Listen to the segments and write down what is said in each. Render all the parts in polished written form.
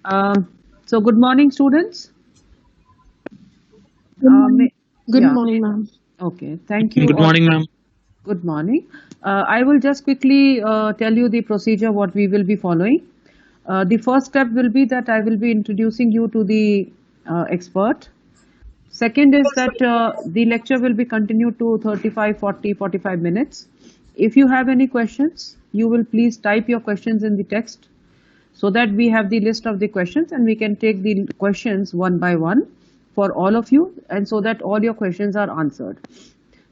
So good morning, students. Good morning. Good Yeah, morning, ma'am. okay. Thank you Good all. morning, ma'am. Good morning. I will just quickly tell you the procedure what we will be following. The first step will be that I will be introducing you to the expert. Second is that the lecture will be continued to 35, 40, 45 minutes. If you have any questions, you will please type your questions in the text so that we have the list of the questions and we can take the questions one by one for all of you and so that all your questions are answered.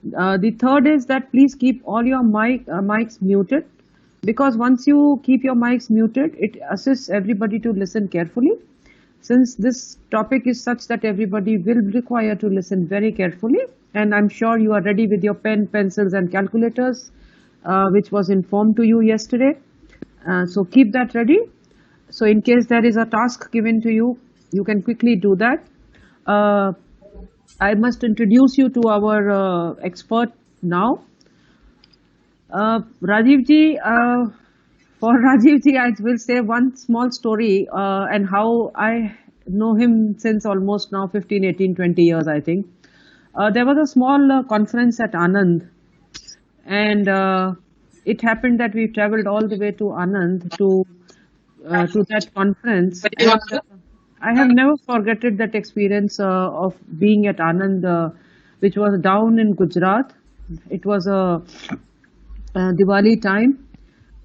The third is that please keep all your mics muted because once you keep your mics muted, it assists everybody to listen carefully. Since this topic is such that everybody will require to listen very carefully, and I'm sure you are ready with your pen, pencils, and calculators, which was informed to you yesterday. So keep that ready. So in case there is a task given to you, you can quickly do that. I must introduce you to our expert now. Rajiv ji, for Rajiv ji, I will say one small story and how I know him since almost now 15, 18, 20 years, I think. There was a small conference at Anand, and it happened that we traveled all the way to Anand to that conference. And I have never forgotten that experience of being at Anand, which was down in Gujarat. It was a Diwali time,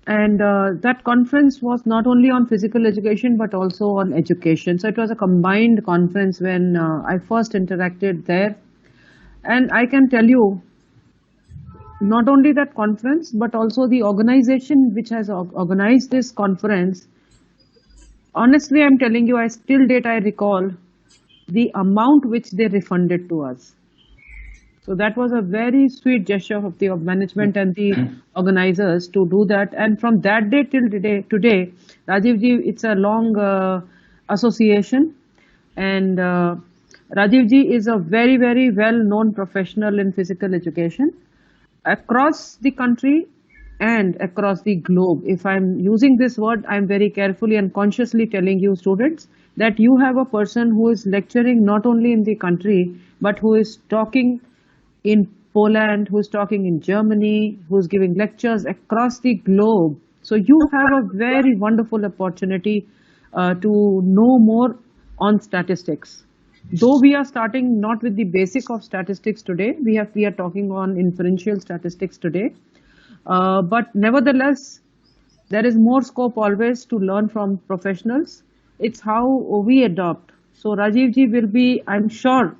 and that conference was not only on physical education but also on education. So it was a combined conference when I first interacted there. And I can tell you, not only that conference but also the organization which has organized this conference. Honestly, I'm telling you, I still date I recall the amount which they refunded to us. So that was a very sweet gesture of the management and the organizers to do that. And from that day till today, Rajiv ji, it's a long association. And Rajiv ji is a very, very well-known professional in physical education across the country and across the globe. If I'm using this word, I'm very carefully and consciously telling you students that you have a person who is lecturing not only in the country, but who is talking in Poland, who's talking in Germany, who's giving lectures across the globe. So you have a very wonderful opportunity to know more on statistics. Though we are starting not with the basic of statistics today, we are talking on inferential statistics today. But nevertheless, there is more scope always to learn from professionals. It's how we adopt. So Rajiv ji will be, I'm sure,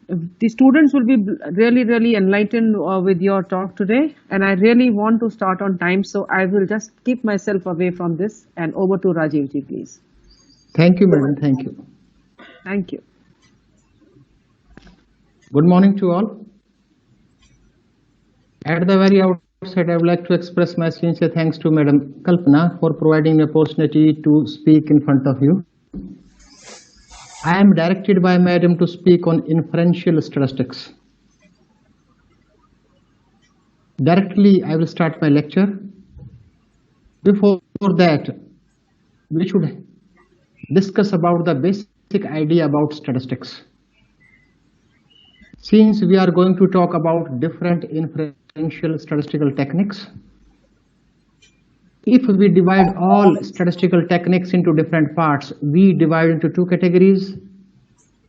the students will be really, really enlightened with your talk today. And I really want to start on time. So I will just keep myself away from this and over to Rajiv ji, please. Thank you, madam. Thank you. Thank you. Good morning to all. At the very outset, I would like to express my sincere thanks to Madam Kalpana for providing the opportunity to speak in front of you. I am directed by Madam to speak on inferential statistics. Directly, I will start my lecture. Before that, we should discuss about the basic idea about statistics. Since we are going to talk about different inferential statistical techniques, if we divide all statistical techniques into different parts, we divide into two categories: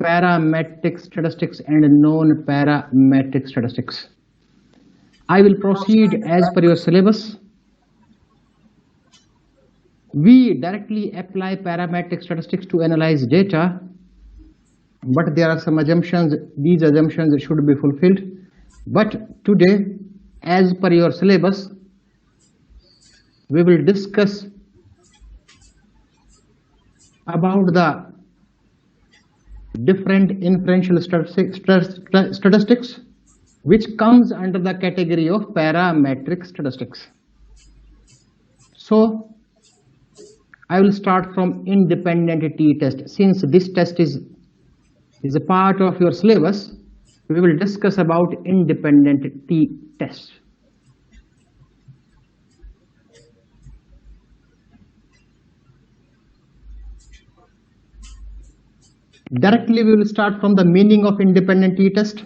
parametric statistics and non-parametric statistics. I will proceed as per your syllabus. We directly apply parametric statistics to analyze data, but there are some assumptions. These assumptions should be fulfilled. But today, as per your syllabus, we will discuss about the different inferential statistics, which comes under the category of parametric statistics. So I will start from independent t-test. Since this test is a part of your syllabus, we will discuss about independent t-test. Directly we will start from the meaning of independent t-test.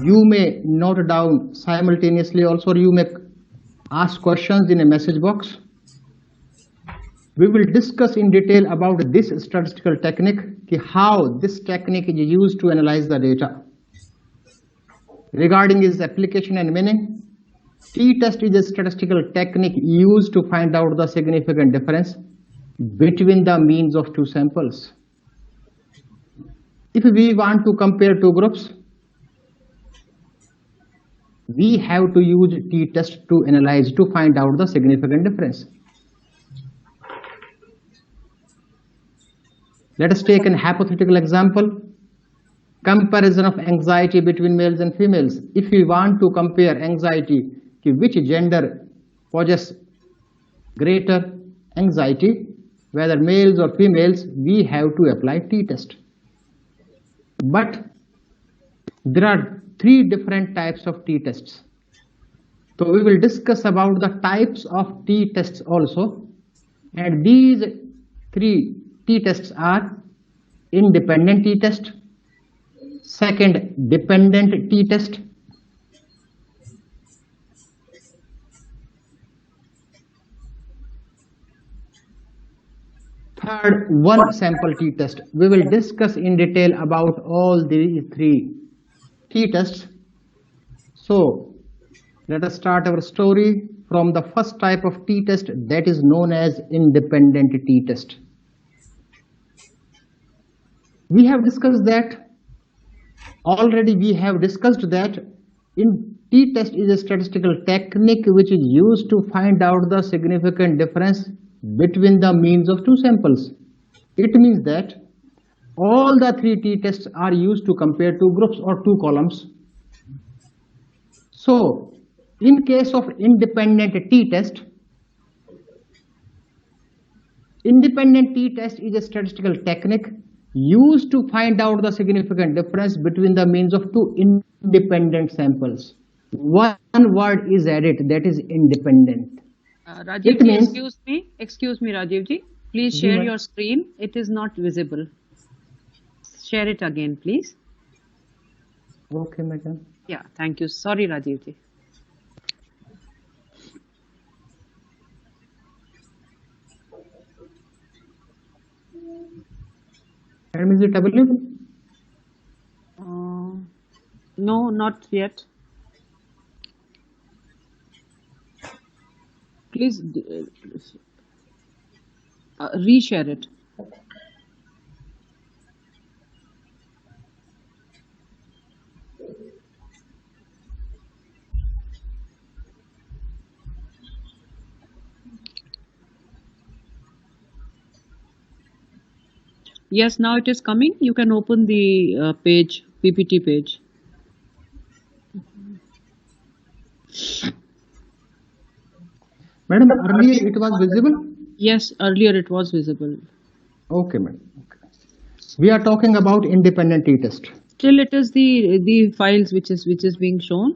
You may note down simultaneously also, or you may ask questions in a message box. We will discuss in detail about this statistical technique, how this technique is used to analyze the data. Regarding its application and meaning, t-test is a statistical technique used to find out the significant difference between the means of two samples. If we want to compare two groups, we have to use t-test to analyze, to find out the significant difference. Let us take an hypothetical example. Comparison of anxiety between males and females. If we want to compare anxiety, which gender possesses greater anxiety, whether males or females, we have to apply t-test. But there are three different types of t-tests. So we will discuss about the types of t-tests also. And these three t-tests are independent t-test, second dependent t-test, third one sample t-test. We will discuss in detail about all these three t-tests. So let us start our story from the first type of t-test, that is known as independent t-test. We have discussed that already. We have discussed that in t-test is a statistical technique which is used to find out the significant difference between the means of two samples. It means that all the three t-tests are used to compare two groups or two columns. So in case of independent t-test, independent t-test is a statistical technique used to find out the significant difference between the means of two independent samples. One word is added, that is independent. Rajiv ji, excuse me, Rajiv ji. Please share your screen. It is not visible. Share it again, please. Okay, madam. Yeah, thank you. Sorry, Rajiv ji. And is it available? No, not yet. Please reshare it. Yes, now it is coming. You can open the page, PPT page. Madam, earlier it was visible? Yes, earlier it was visible. Okay, madam. Okay. We are talking about independent t-test. Still, it is the files which is being shown.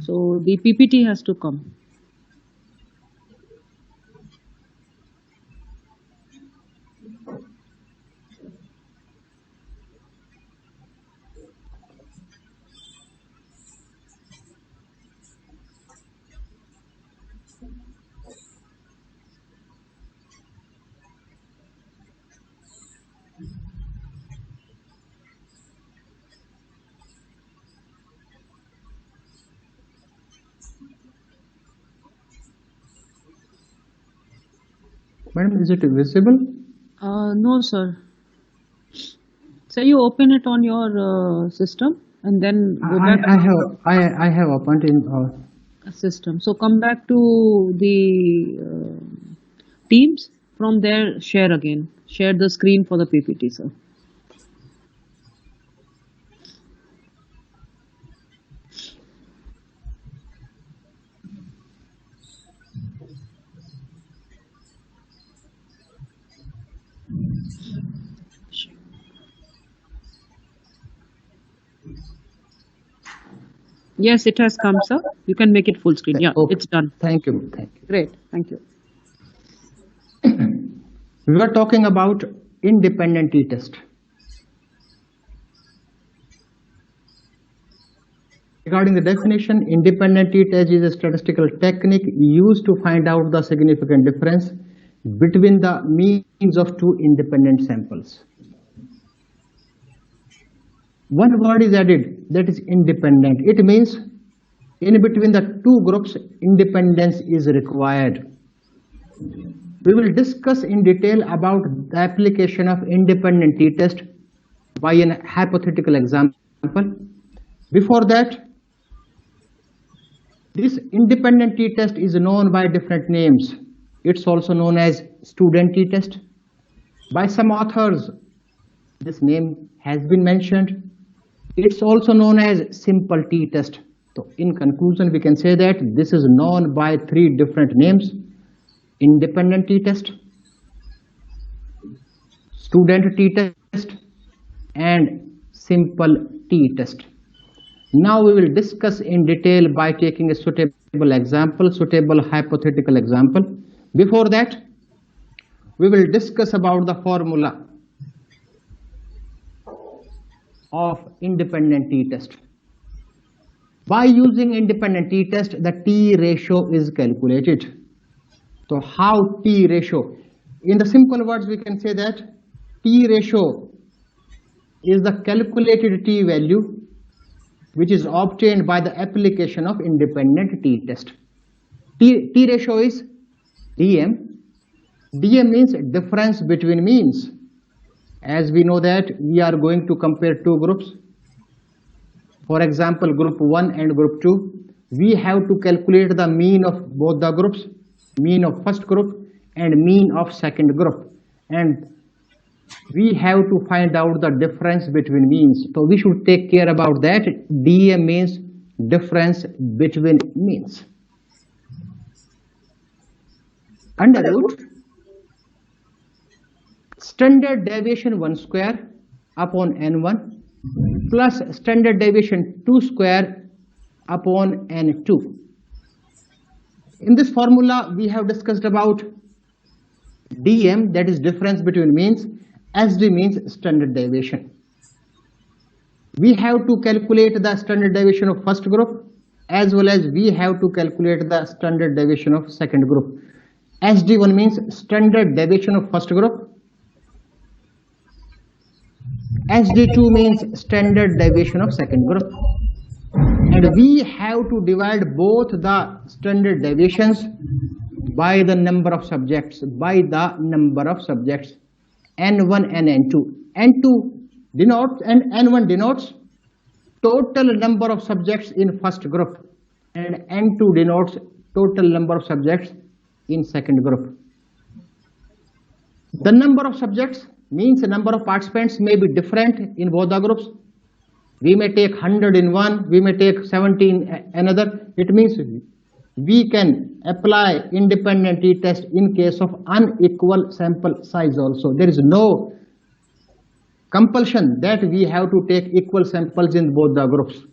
So the PPT has to come. Madam, is it visible? No, sir. So you open it on your system and then go back. I have opened in system. So come back to the Teams. From there, share again. Share the screen for the PPT, sir. Yes, it has come, sir. You can make it full screen. Yeah, okay. It's done. Thank you. Thank you. Great. Thank you. We were talking about independent t-test. Regarding the definition, independent t-test is a statistical technique used to find out the significant difference between the means of two independent samples. One word is added, that is independent. It means in between the two groups, independence is required. We will discuss in detail about the application of independent t-test by a hypothetical example. Before that, this independent t-test is known by different names. It's also known as student t-test. By some authors, this name has been mentioned. It's also known as simple t-test. So in conclusion, we can say that this is known by three different names: independent t-test, student t-test, and simple t-test. Now we will discuss in detail by taking a suitable example, suitable hypothetical example. Before that, we will discuss about the formula of independent t-test. By using independent t-test, the t-ratio is calculated. So how t-ratio? In the simple words, we can say that t-ratio is the calculated t-value which is obtained by the application of independent t-test. T-ratio is dm. Dm means difference between means. As we know that we are going to compare two groups. For example, group 1 and group 2. We have to calculate the mean of both the groups, mean of first group and mean of second group. And we have to find out the difference between means. So we should take care about that. dm means difference between means. Under root standard deviation 1 square upon n1 plus standard deviation 2 square upon n2. In this formula, we have discussed about dm, that is difference between means. SD means standard deviation. We have to calculate the standard deviation of first group as well as we have to calculate the standard deviation of second group. SD1 means standard deviation of first group. SD2 means standard deviation of second group. And we have to divide both the standard deviations by the number of subjects, n1 and n2. n2 denotes and n1 denotes total number of subjects in first group and n2 denotes total number of subjects in second group. The number of subjects means the number of participants may be different in both the groups. We may take 100 in one, we may take 70 in another. It means we can apply independent t-test in case of unequal sample size also. There is no compulsion that we have to take equal samples in both the groups.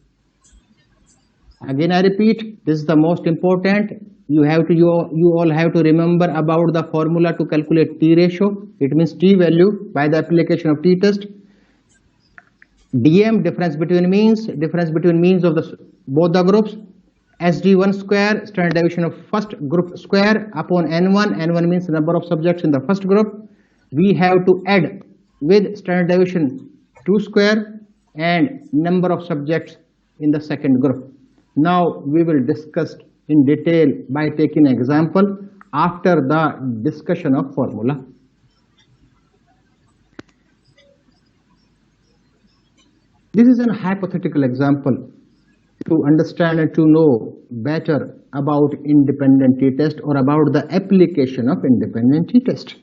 Again, I repeat, this is the most important. You all have to remember about the formula to calculate t-ratio. It means t-value by the application of t-test. dm, difference between means of both the groups. SD1 square, standard deviation of first group square upon n1. n1 means number of subjects in the first group. We have to add with standard deviation 2 square and number of subjects in the second group. Now we will discuss in detail by taking an example after the discussion of formula. This is a hypothetical example to understand and to know better about independent t-test or about the application of independent t-test.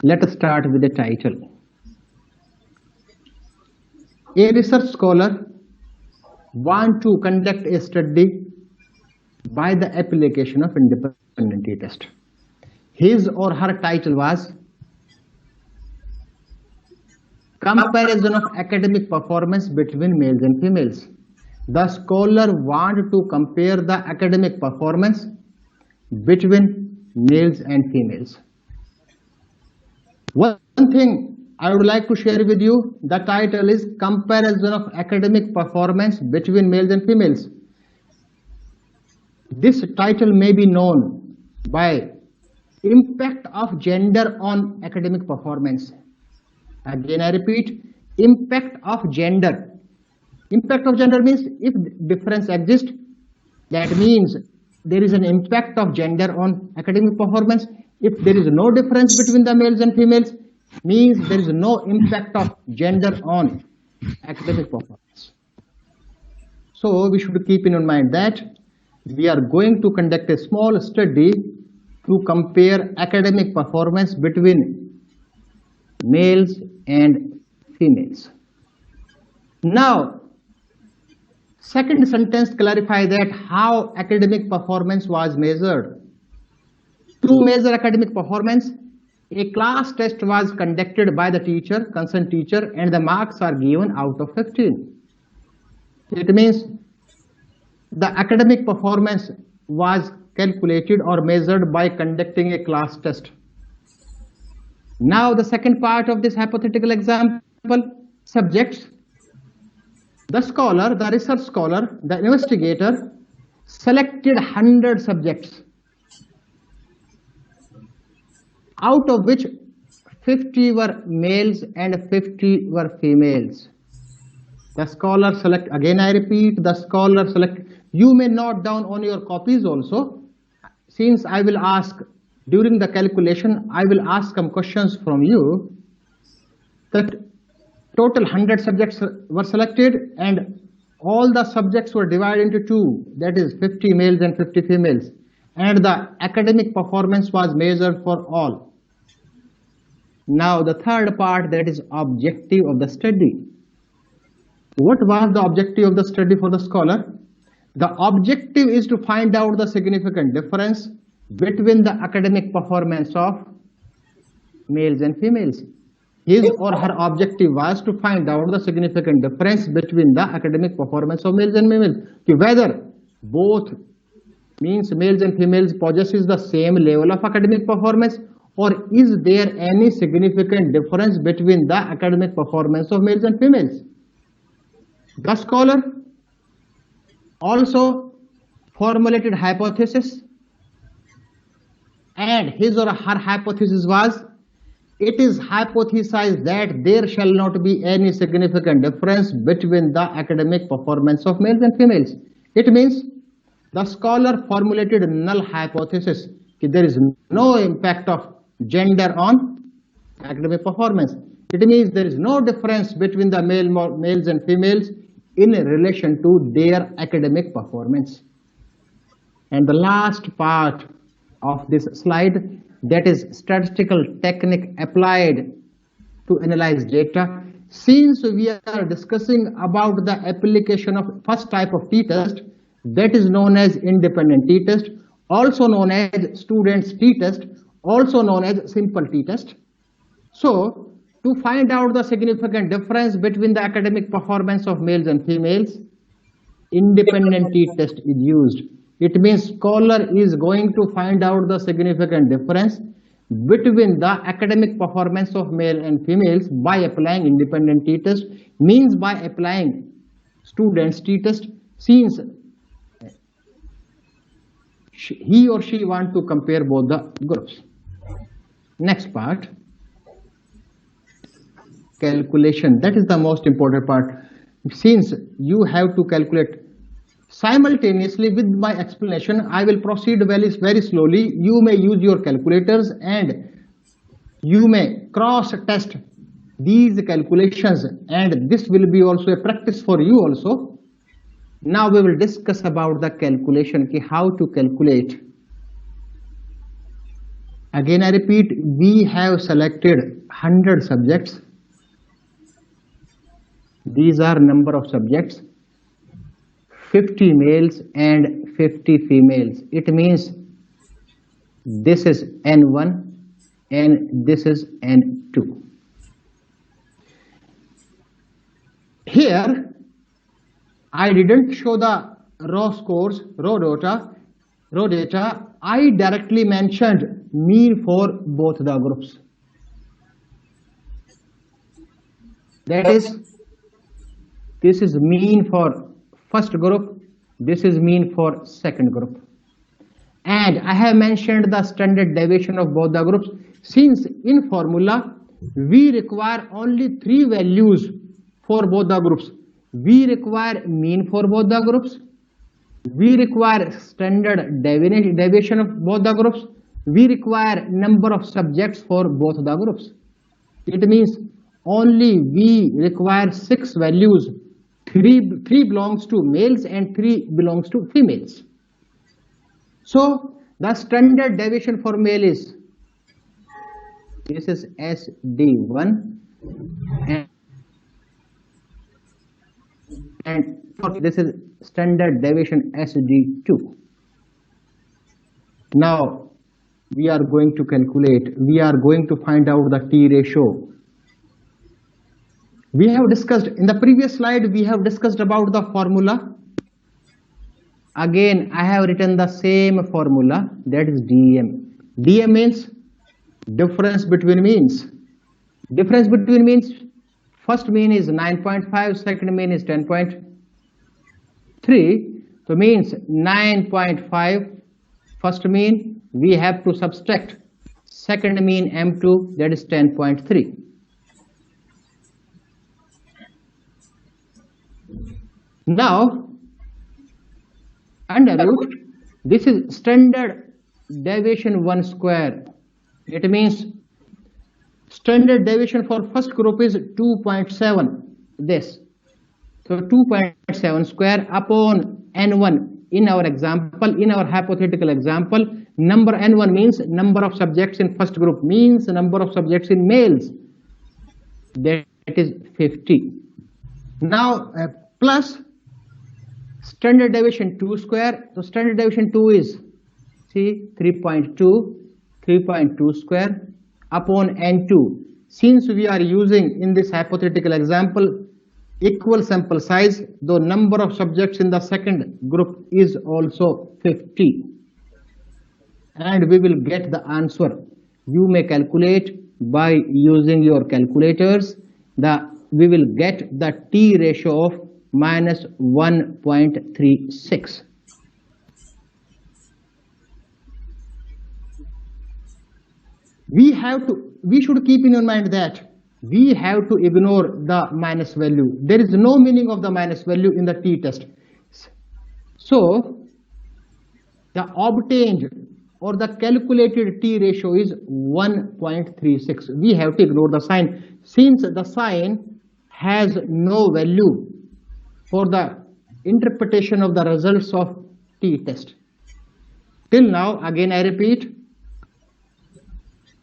Let us start with the title. A research scholar wants to conduct a study by the application of independent t-test. His or her title was Comparison of Academic Performance Between Males and Females. The scholar wants to compare the academic performance between males and females. One thing I would like to share with you. The title is Comparison of Academic Performance Between Males and Females. This title may be known by Impact of Gender on Academic Performance. Again, I repeat, impact of gender. Impact of gender means if difference exists, that means there is an impact of gender on academic performance. If there is no difference between the males and females, means there is no impact of gender on academic performance. So we should keep in mind that we are going to conduct a small study to compare academic performance between males and females. Now, second sentence clarifies that how academic performance was measured. To measure academic performance, a class test was conducted by the teacher, concerned teacher, and the marks are given out of 15. It means the academic performance was calculated or measured by conducting a class test. Now the second part of this hypothetical example, subjects. The scholar, the research scholar, the investigator selected 100 subjects, out of which 50 were males and 50 were females. The scholar select, again I repeat, the scholar select. You may note down on your copies also. Since I will ask, during the calculation, I will ask some questions from you. That total 100 subjects were selected and all the subjects were divided into two, that is 50 males and 50 females. And the academic performance was measured for all. Now the third part, that is objective of the study. What was the objective of the study for the scholar? The objective is to find out the significant difference between the academic performance of males and females. His or her objective was to find out the significant difference between the academic performance of males and females. Whether both means males and females possesses the same level of academic performance, or is there any significant difference between the academic performance of males and females. The scholar also formulated hypothesis, and his or her hypothesis was, it is hypothesized that there shall not be any significant difference between the academic performance of males and females. It means the scholar formulated a null hypothesis that there is no impact of gender on academic performance. It means there is no difference between the males and females in relation to their academic performance. And the last part of this slide, that is statistical technique applied to analyze data. Since we are discussing about the application of first type of t-test, that is known as independent t-test, also known as student's t-test, also known as simple t-test. So to find out the significant difference between the academic performance of males and females, independent t-test is used. It means scholar is going to find out the significant difference between the academic performance of male and females by applying independent t-test, means by applying student's t-test, since he or she want to compare both the groups. Next part, calculation. That is the most important part. Since you have to calculate simultaneously with my explanation, I will proceed very slowly. You may use your calculators and you may cross test these calculations, and this will be also a practice for you also. Now we will discuss about the calculation, how to calculate. Again I repeat, we have selected 100 subjects. These are number of subjects, 50 males and 50 females. It means this is N1 and this is N2. Here I didn't show the raw scores, raw data. I directly mentioned mean for both the groups. That is, this is mean for first group, this is mean for second group. And I have mentioned the standard deviation of both the groups. Since in formula we require only 3 values for both the groups. We require mean for both the groups, we require standard deviation of both the groups, we require number of subjects for both the groups. It means only we require 6 values. 3 belongs to males and 3 belongs to females. So the standard deviation for male is, this is SD1, and this is standard deviation SD2. Now we are going to calculate, we are going to find out the T ratio. We have discussed in the previous slide, we have discussed about the formula. Again I have written the same formula, that is DM. DM means difference between means. Difference between means, first mean is 9.5, second mean is 10.3. So means 9.5 first mean, we have to subtract second mean M2, that is 10.3. Now under root, this is standard deviation 1 square. It means standard deviation for first group is 2.7, this. So 2.7 square upon N1. In our example, in our hypothetical example, number N1 means number of subjects in first group, means number of subjects in males, that is 50. Now plus standard deviation 2 square. So standard deviation 2 is, see, 3.2 square upon N2. Since we are using in this hypothetical example equal sample size, the number of subjects in the second group is also 50, and we will get the answer. You may calculate by using your calculators. We will get the T ratio of minus 1.36. We should keep in mind that we have to ignore the minus value. There is no meaning of the minus value in the T test. So the obtained or the calculated T ratio is 1.36. We have to ignore the sign, since the sign has no value for the interpretation of the results of T test. Till now, again I repeat,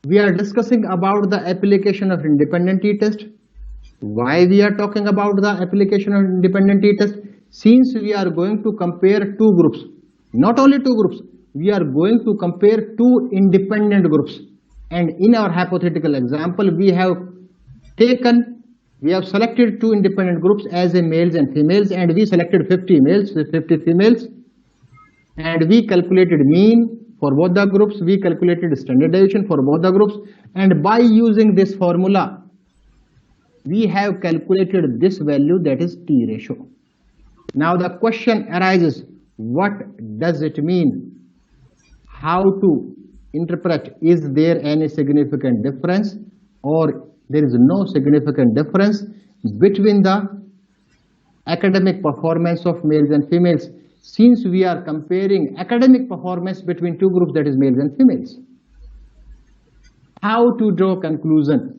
we are discussing about the application of independent T test. Why we are talking about the application of independent T test? Since we are going to compare 2 groups, not only 2 groups, we are going to compare 2 independent groups. And in our hypothetical example, we have selected 2 independent groups as a males and females, and we selected 50 males, 50 females, and we calculated mean for both the groups, we calculated standard deviation for both the groups, and by using this formula, we have calculated this value, that is T ratio. Now the question arises, what does it mean? How to interpret? Is there any significant difference, or there is no significant difference between the academic performance of males and females, since we are comparing academic performance between 2 groups, that is males and females? How to draw conclusion?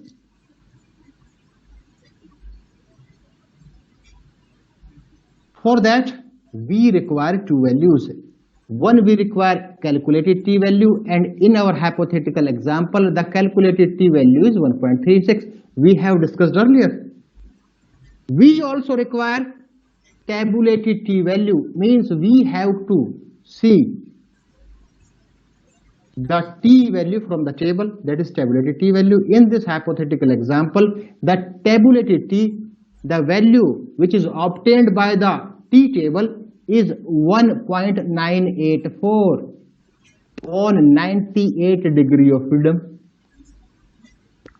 For that, we require 2 values. One, we require calculated T value, and in our hypothetical example, the calculated T value is 1.36. We have discussed earlier. We also require tabulated T value, means we have to see the T value from the table, that is tabulated T value. In this hypothetical example, the tabulated T, the value which is obtained by the T table is 1.984 on 98 degree of freedom.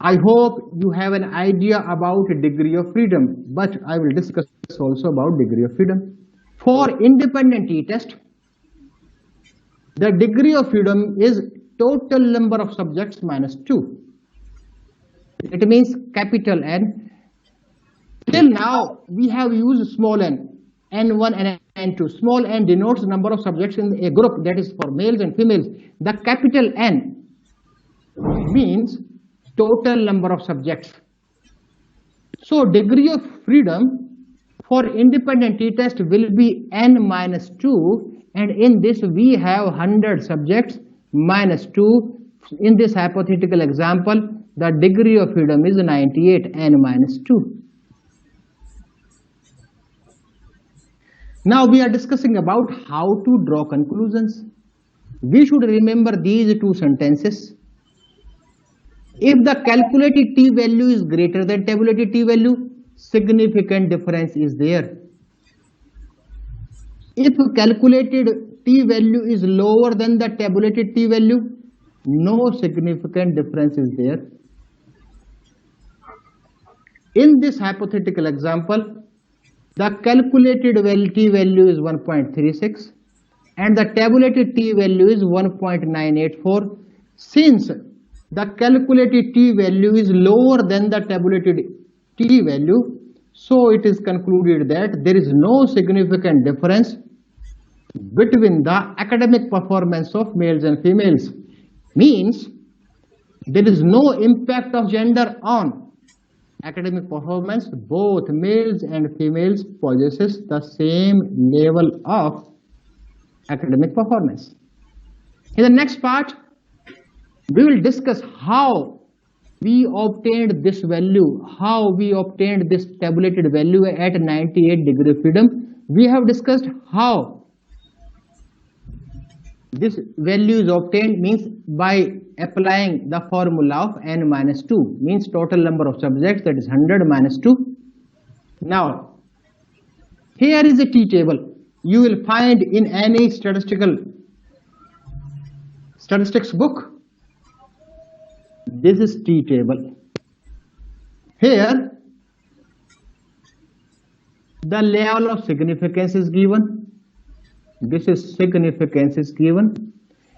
I hope you have an idea about degree of freedom, but I will discuss also about degree of freedom. For independent t-test, the degree of freedom is total number of subjects minus 2. It means capital N. Till now, we have used small n, n1 and n2. Small n denotes number of subjects in a group, that is for males and females. The capital N means total number of subjects. So degree of freedom for independent t-test will be n minus 2, and in this we have 100 subjects minus 2. In this hypothetical example, the degree of freedom is 98, n minus 2. Now we are discussing about how to draw conclusions. We should remember these two sentences. If the calculated t-value is greater than tabulated t-value, significant difference is there. If calculated t-value is lower than the tabulated t-value, no significant difference is there. In this hypothetical example, the calculated t-value is 1.36 and the tabulated t-value is 1.984. Since the calculated t-value is lower than the tabulated t-value, so it is concluded that there is no significant difference between the academic performance of males and females. Means there is no impact of gender on academic performance. Both males and females possesses the same level of academic performance. In the next part, we will discuss how we obtained this value, how we obtained this tabulated value at 98 degree of freedom. We have discussed how this value is obtained, means by applying the formula of n minus 2, means total number of subjects, that is 100 minus 2. Now, here is a t-table. You will find in any statistics book. This is t-table. Here, the level of significance is given. This is significance is given,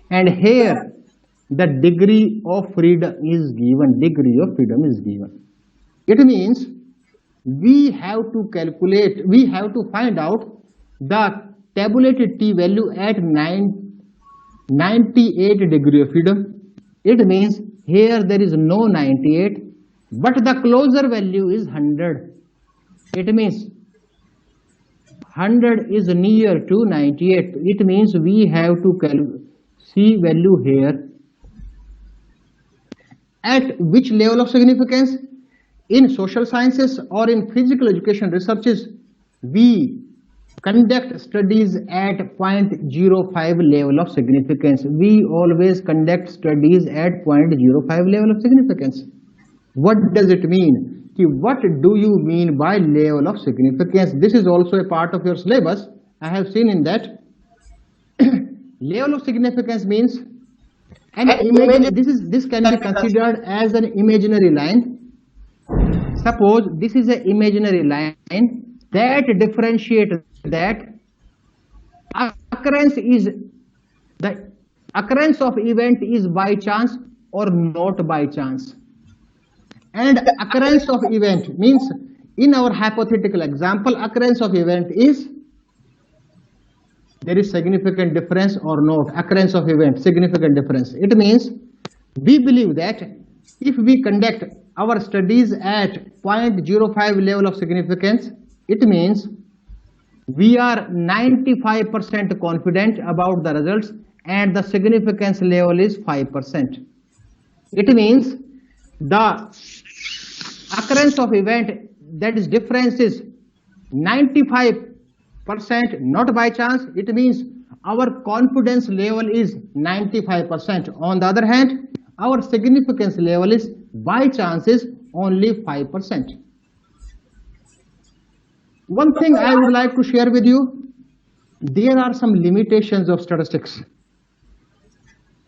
and here the degree of freedom is given. Degree of freedom is given. It means we have to calculate, we have to find out the tabulated t-value at 98 degree of freedom. It means here there is no 98, but the closer value is 100. It means 100 is near to 98. It means we have to see value here. At which level of significance? In social sciences or in physical education researches, we conduct studies at 0.05 level of significance. We always conduct studies at 0.05 level of significance. What does it mean? What do you mean by level of significance? This is also a part of your syllabus. I have seen in that. Level of significance means this can be considered as an imaginary line. Suppose this is an imaginary line that differentiates that occurrence of event is by chance or not by chance. And occurrence of event means, in our hypothetical example, occurrence of event is there is significant difference or not. Occurrence of event, significant difference. It means we believe that if we conduct our studies at 0.05 level of significance, it means we are 95% confident about the results and the significance level is 5%. It means the occurrence of event, that is difference, is 95% not by chance. It means our confidence level is 95%. On the other hand, our significance level is by chance is only 5%. One thing I would like to share with you, there are some limitations of statistics.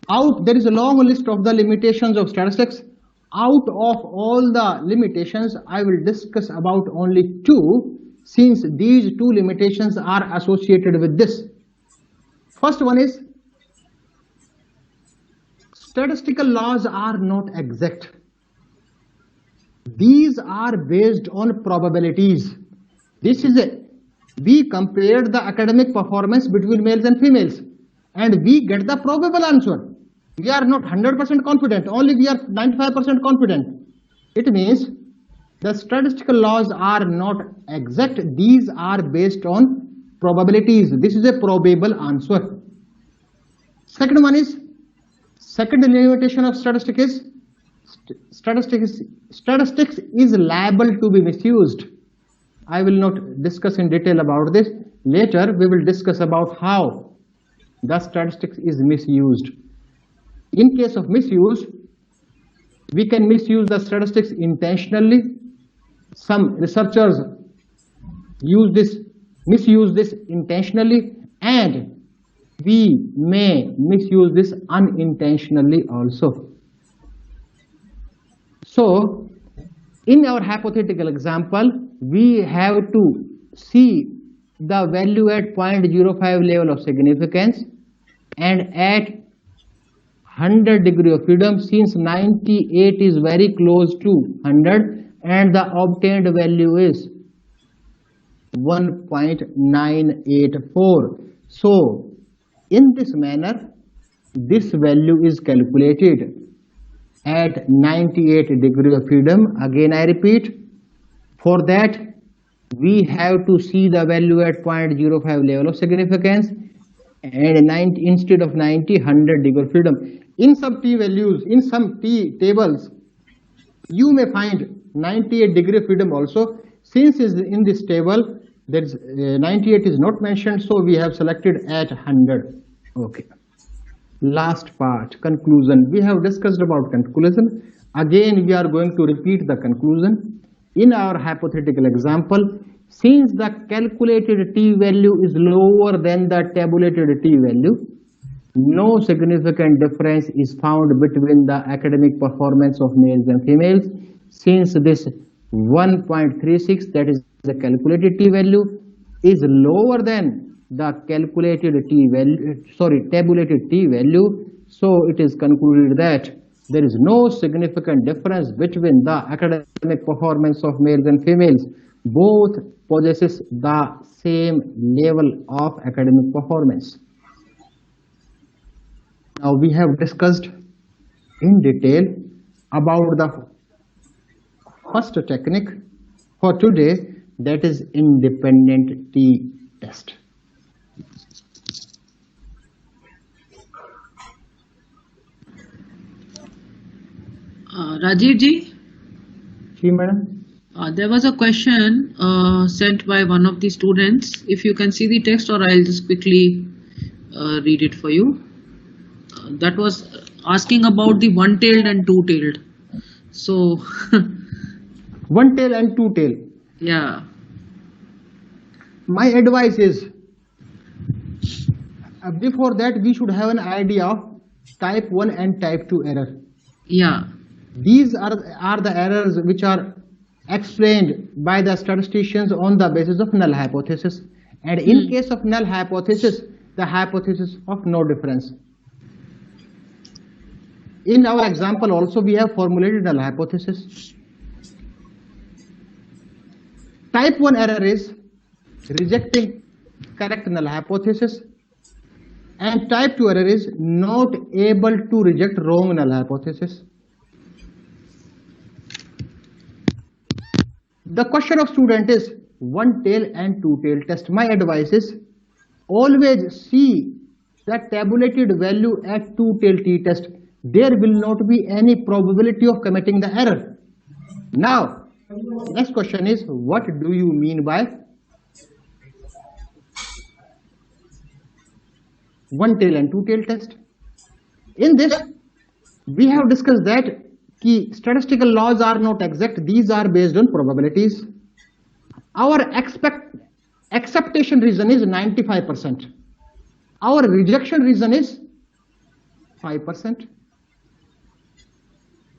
There is a long list of the limitations of statistics. Out of all the limitations, I will discuss about only two, since these two limitations are associated with this. First one is statistical laws are not exact. These are based on probabilities. This is we compared the academic performance between males and females, and we get the probable answer. We are not 100% confident, only we are 95% confident. It means the statistical laws are not exact. These are based on probabilities. This is a probable answer. Second one is, second limitation of statistics is statistics is liable to be misused. I will not discuss in detail about this. Later we will discuss about how the statistics is misused. In case of misuse, we can misuse the statistics intentionally. Some researchers misuse this intentionally, and we may misuse this unintentionally also. So, in our hypothetical example, we have to see the value at 0.05 level of significance and at 100 degree of freedom, since 98 is very close to 100 and the obtained value is 1.984. So, in this manner, this value is calculated at 98 degree of freedom. Again I repeat, for that we have to see the value at 0.05 level of significance and instead of 90, 100 degree of freedom. In some t values, in some t tables, you may find 98 degree of freedom also. Since in this table there is 98 is not mentioned, so we have selected at 100. Okay. Last part, conclusion. We have discussed about conclusion. Again we are going to repeat the conclusion. In our hypothetical example, since the calculated t value is lower than the tabulated t value, no significant difference is found between the academic performance of males and females. Since this 1.36, that is the calculated t value, is lower than the calculated tabulated t value, so it is concluded that there is no significant difference between the academic performance of males and females. Both possesses the same level of academic performance. Now we have discussed in detail about the first technique for today, that is independent t-test. Rajiv ji? Ji, madam. There was a question sent by one of the students. If you can see the text, or I'll just quickly read it for you. That was asking about the one-tailed and two-tailed. So, one-tailed and two-tailed. Yeah. My advice is, before that we should have an idea of type 1 and type 2 error. Yeah. These are the errors which are explained by the statisticians on the basis of null hypothesis. And in case of null hypothesis, the hypothesis of no difference. In our example also we have formulated null hypothesis. Type 1 error is rejecting correct null hypothesis, and type 2 error is not able to reject wrong null hypothesis. The question of student is one-tail and two-tail test. My advice is always see the tabulated value at two-tail t-test. There will not be any probability of committing the error. Now, next question is, what do you mean by one-tail and two-tail test? In this, we have discussed that statistical laws are not exact. These are based on probabilities. Our acceptation reason is 95%. Our rejection reason is 5%.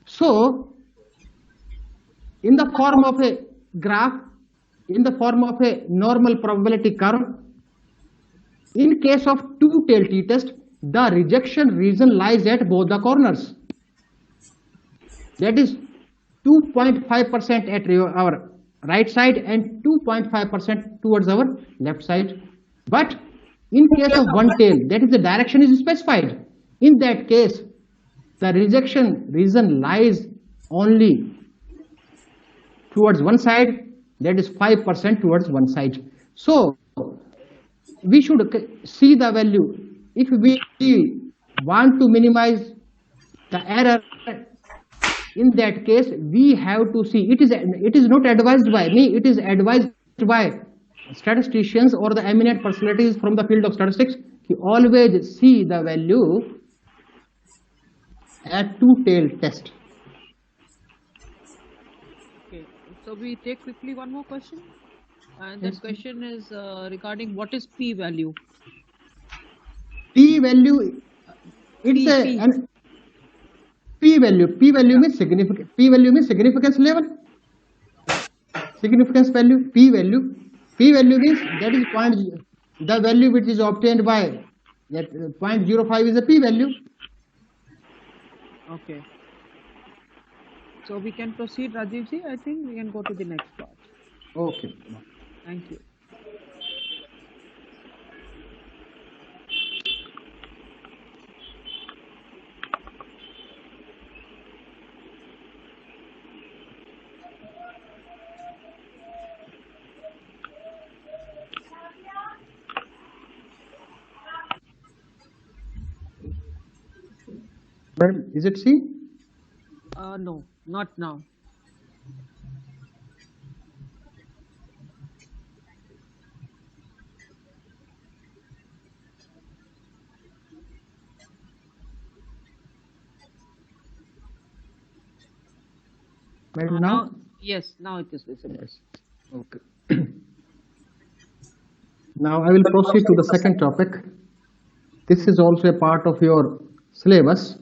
So, in the form of a graph, in the form of a normal probability curve. In case of two-tailed t-test, the rejection region lies at both the corners. That is 2.5% at our right side and 2.5% towards our left side. But in case of one tail, that is the direction is specified. In that case, the rejection region lies only towards one side, that is 5% towards one side. So we should see the value. If we want to minimize the error, in that case we have to see, it is not advised by me, it is advised by statisticians or the eminent personalities from the field of statistics. You always see the value at two-tailed test. Okay, so we take quickly one more question, and the question is regarding what is p-value. P-value, it's p-value means significant. P-value means significance level, significance value. P-value means that is point, the value which is obtained by that 0.05 is a p-value. Okay, so we can proceed, Rajiv ji. I think we can go to the next part. Okay, thank you. Is it C? No, not now. Now? Yes, now it is visible. Yes. Okay. Now I will proceed to the second topic. This is also a part of your syllabus,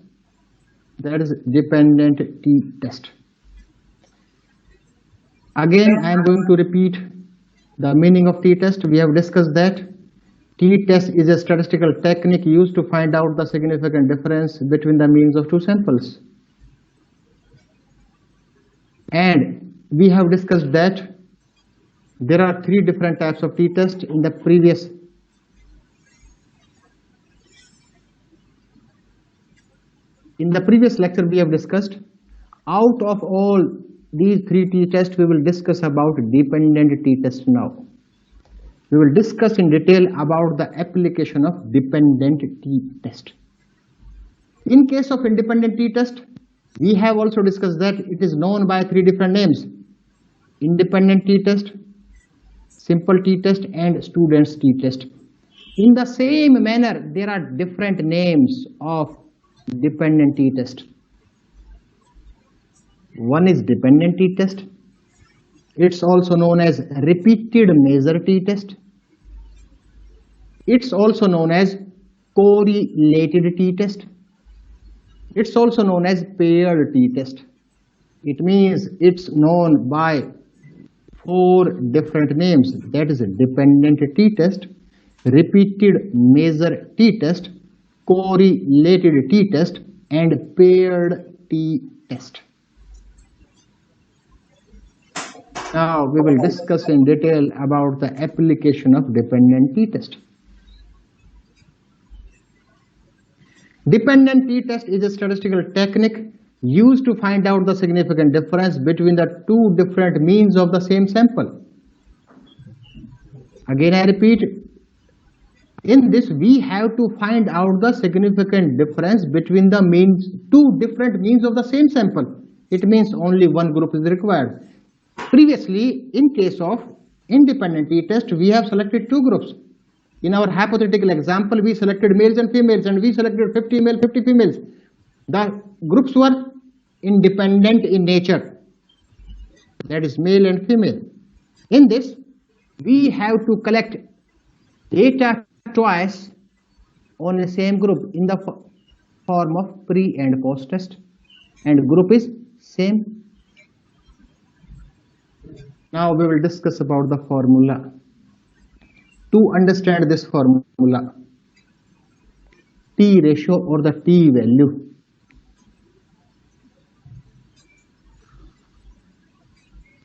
that is dependent t-test. Again, I am going to repeat the meaning of t-test. We have discussed that t-test is a statistical technique used to find out the significant difference between the means of two samples. And we have discussed that there are three different types of t-test in the previous lecture. We have discussed, out of all these three t-tests, we will discuss about dependent t-test now. We will discuss in detail about the application of dependent t-test. In case of independent t-test, we have also discussed that it is known by three different names: independent t-test, simple t-test, and student's t-test. In the same manner, there are different names of dependent t-test. One is dependent t-test. It's also known as repeated measure t-test. It's also known as correlated t-test. It's also known as paired t-test. It means it's known by four different names, that is dependent t-test, repeated measure t-test, correlated t-test, and paired t-test. Now we will discuss in detail about the application of dependent t-test. Dependent t-test is a statistical technique used to find out the significant difference between the two different means of the same sample. Again, I repeat, in this we have to find out the significant difference between the two different means of the same sample. It means only one group is required. Previously, in case of independent t-test, we have selected two groups. In our hypothetical example, we selected males and females, and we selected 50 male, 50 females. The groups were independent in nature, that is male and female. In this, we have to collect data twice on the same group in the form of pre and post test, and group is same. Now we will discuss about the formula. To understand this formula, T ratio or the T value.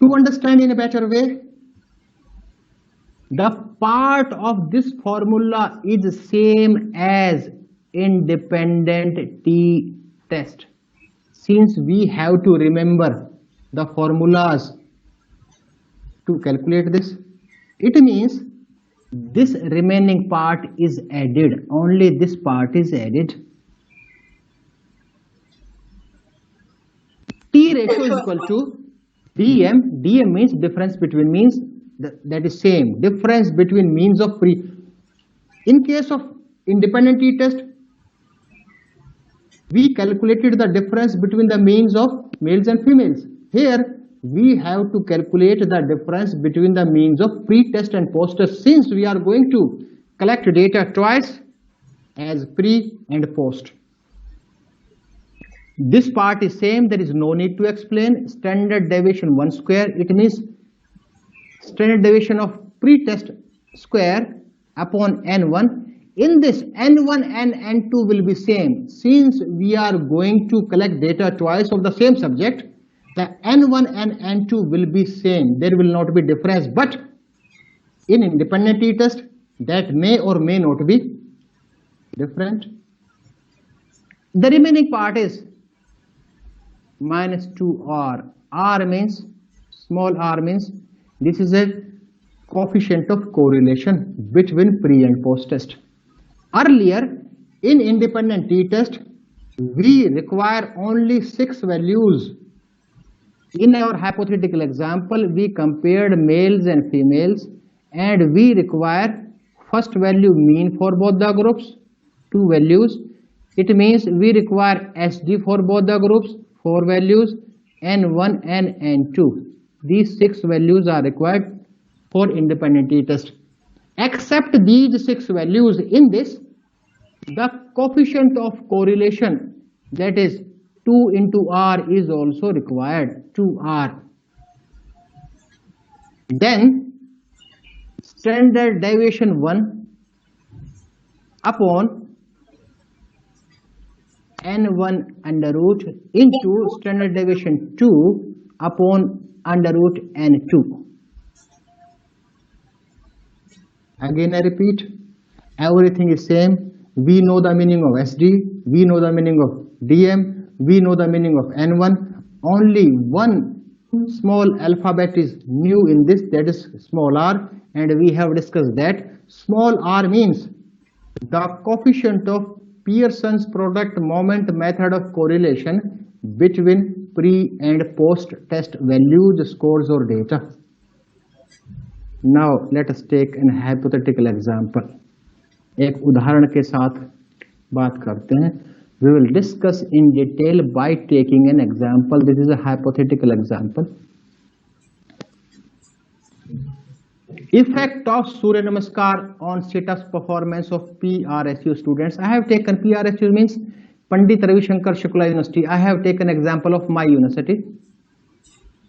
To understand in a better way, the part of this formula is same as independent T test. Since we have to remember the formulas to calculate this, it means this remaining part is added, only this part is added. T ratio is equal to dm. Dm means difference between, means that is same, difference between means of pre. In case of independent T test, we calculated the difference between the means of males and females. Here we have to calculate the difference between the means of pre-test and post-test, since we are going to collect data twice, as pre and post. This part is same, there is no need to explain. Standard deviation 1 square, it means standard deviation of pre-test square upon n1. In this, n1 and n2 will be same. Since we are going to collect data twice of the same subject, the n1 and n2 will be same. There will not be difference. But in independent t-test, that may or may not be different. The remaining part is minus 2r. R means, small r means, this is a coefficient of correlation between pre and post test. Earlier, in independent t-test, we require only 6 values. In our hypothetical example, we compared males and females, and we require first value mean for both the groups, 2 values. It means we require SD for both the groups, 4 values, N1 and N2. These 6 values are required for independent t-test. Except these 6 values, in this, the coefficient of correlation, that is 2 into R, is also required, 2R. Then standard deviation 1 upon n1 under root into standard deviation 2 upon under root n2. Again I repeat, everything is same. We know the meaning of SD, we know the meaning of DM, we know the meaning of N1. Only one small alphabet is new in this, that is small r, and we have discussed that. Small r means the coefficient of Pearson's product moment method of correlation between pre and post test values, scores or data. Now let us take an hypothetical example. एक उदाहरण के साथ बात करते हैं. We will discuss in detail by taking an example. This is a hypothetical example. Effect of Surya Namaskar on sit-ups performance of PRSU students. I have taken PRSU means Pandit Ravi Shankar Shukla University. I have taken example of my university.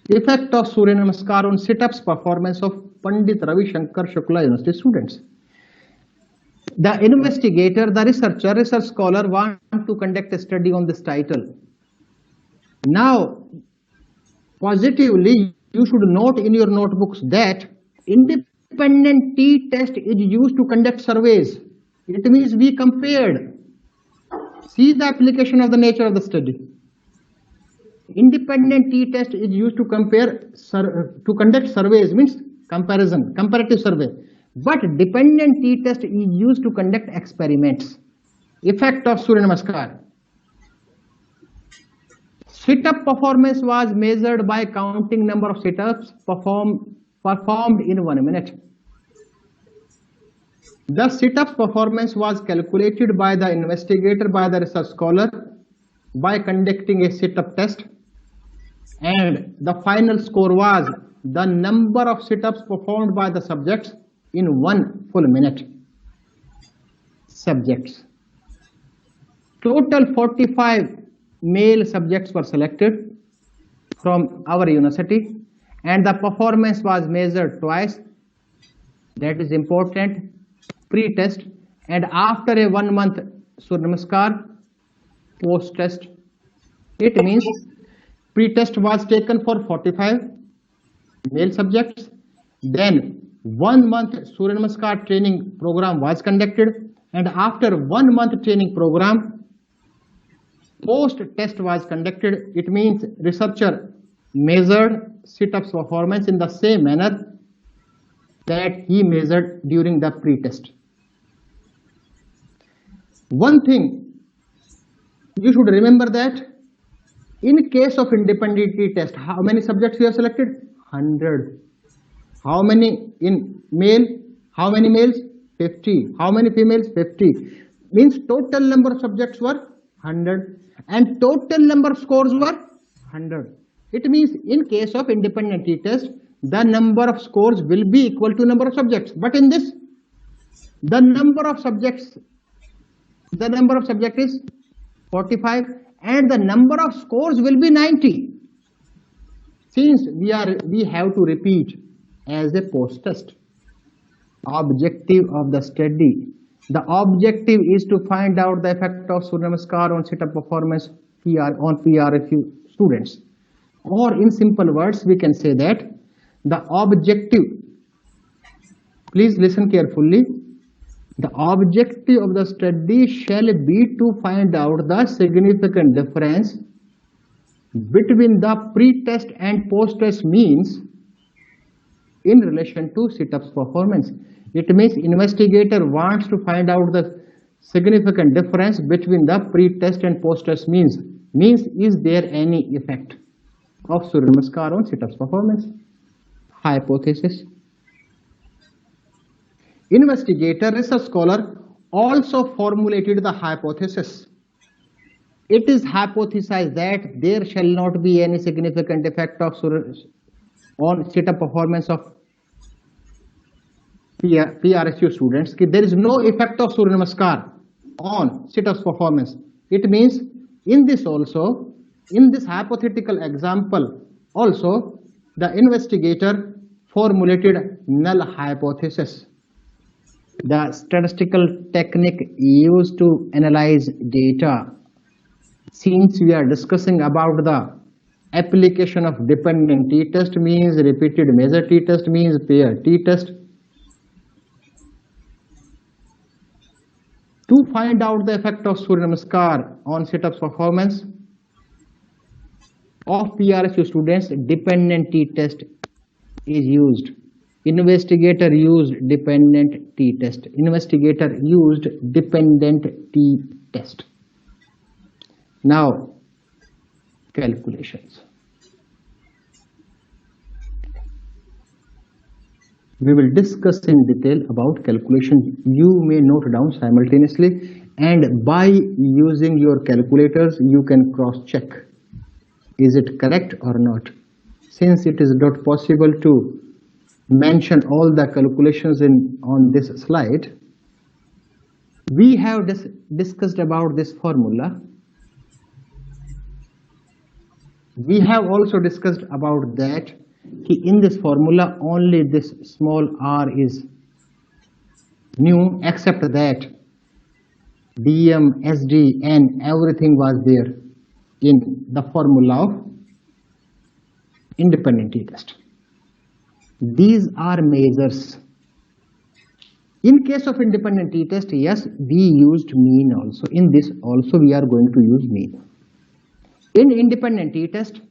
Effect of Surya Namaskar on sit-ups performance of Pandit Ravi Shankar Shukla University students. The investigator, the researcher, research scholar want to conduct a study on this title. Now, positively, you should note in your notebooks that independent t-test is used to conduct surveys. It means we compared. See the application of the nature of the study. Independent t-test is used to conduct surveys, means comparison, comparative survey. But dependent t-test is used to conduct experiments. Effect of Surya Namaskar. Sit-up performance was measured by counting number of sit-ups performed in 1 minute. The sit-ups performance was calculated by the investigator, by the research scholar, by conducting a sit-up test, and the final score was the number of sit-ups performed by the subjects in 1 full minute. Subjects. Total 45 male subjects were selected from our university, and the performance was measured twice. That is important. Pre-test and after a 1 month Surya Namaskar, post-test. It means pre-test was taken for 45 male subjects. Then 1 month Surya Namaskar training program was conducted, and after 1 month training program, post-test was conducted. It means researcher measured sit-ups performance in the same manner that he measured during the pre-test. One thing you should remember, that in case of independent test, how many subjects we have selected? 100. How many in male? How many males? 50. How many females? 50. Means total number of subjects were 100 and total number of scores were 100. It means in case of independent test, the number of scores will be equal to number of subjects. But in this, the number of subjects is 45 and the number of scores will be 90. Since we have to repeat as a post-test. Objective of the study. The objective is to find out the effect of Surya Namaskar on sit-up performance on PRSU students. Or in simple words, we can say that the objective, please listen carefully, the objective of the study shall be to find out the significant difference between the pre-test and post-test means in relation to sit-ups performance. It means investigator wants to find out the significant difference between the pre-test and post-test means. Means, is there any effect of Surya Namaskar on sit-ups performance? Hypothesis. Investigator, research scholar also formulated the hypothesis. It is hypothesized that there shall not be any significant effect of on sit-up performance of PRSU students. There is no effect of Surya Namaskar on sit-ups performance. It means in this also, in this hypothetical example also, the investigator formulated null hypothesis. The statistical technique used to analyze data. Since we are discussing about the application of dependent t-test means repeated measure t-test means pair t-test, to find out the effect of Surya Namaskar on sit-ups performance of PRSU students, dependent t-test is used. Investigator used dependent t-test. Investigator used dependent t-test. Now, calculations. We will discuss in detail about calculation. You may note down simultaneously, and by using your calculators, you can cross-check. Is it correct or not? Since it is not possible to mention all the calculations on this slide, we have discussed about this formula. We have also discussed about that in this formula only this small r is new, except that DM, SD and everything was there in the formula of independent t-test. These are measures. In case of independent t-test, yes, we used mean also. In this also we are going to use mean. In independent t-test,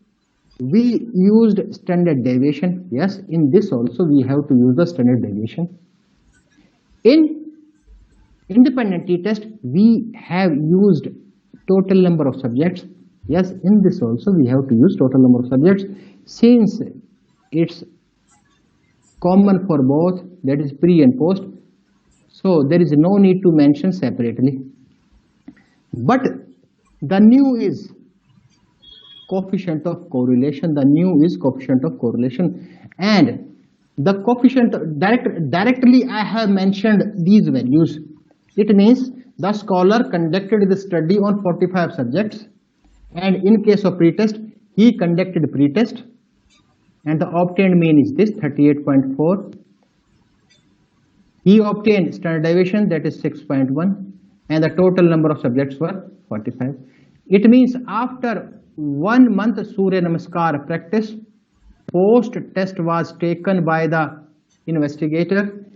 we used standard deviation. Yes, in this also we have to use the standard deviation. In independent t-test, we have used total number of subjects. Yes, in this also we have to use total number of subjects. Since it's common for both, that is pre and post, so there is no need to mention separately. But the new is coefficient of correlation. The new is coefficient of correlation, and the coefficient directly I have mentioned these values. It means the scholar conducted the study on 45 subjects, and in case of pretest, he conducted pretest and the obtained mean is this 38.4. He obtained standard deviation, that is 6.1, and the total number of subjects were 45. It means after 1 month Surya Namaskar practice, post test was taken by the investigator.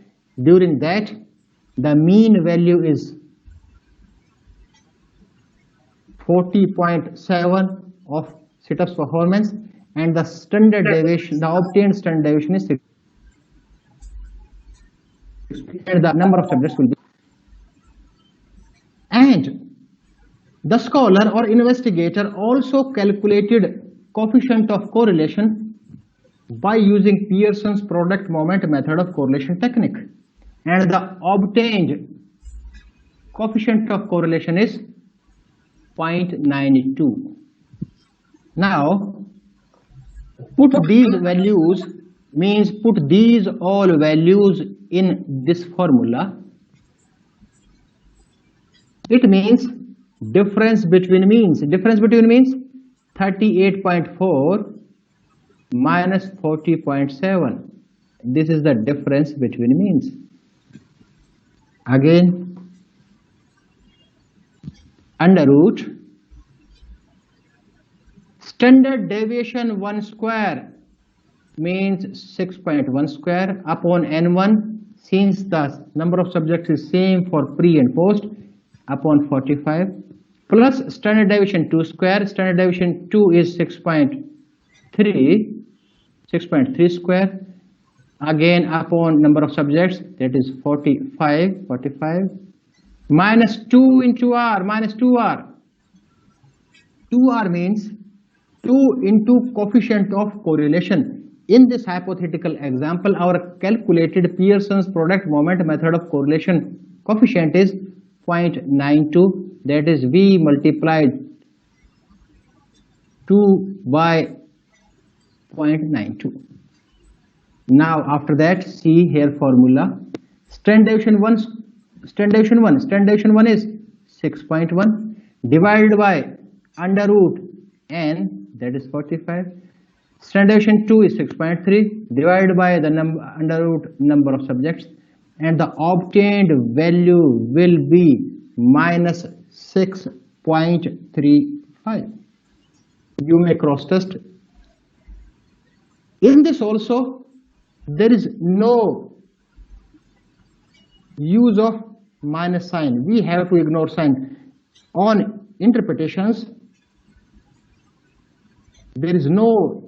During that, the mean value is 40.7 of sit-ups performance, and the standard deviation, the obtained standard deviation is 6. And the number of subjects will be. And the scholar or investigator also calculated coefficient of correlation by using Pearson's product moment method of correlation technique, and the obtained coefficient of correlation is 0.92. Now put these values, means put these all values in this formula. It means difference between means 38.4 minus 40.7. This is the difference between means. Again, under root standard deviation 1 square means 6.1 square upon n1, since the number of subjects is same for pre and post, upon 45, plus standard deviation 2 square. Standard deviation 2 is 6.3 square, again upon number of subjects, that is 45, minus 2 into r, minus 2r. 2r means 2 into coefficient of correlation. In this hypothetical example, our calculated Pearson's product moment method of correlation coefficient is 0.92, that is we multiplied 2 by 0.92. Now after that, see here formula. Standard deviation 1 is 6.1 divided by under root n, that is 45. Standard deviation 2 is 6.3 divided by the under root number of subjects, and the obtained value will be minus 6.35. You may cross test. In this also, there is no use of minus sign. We have to ignore sign. On interpretations, there is no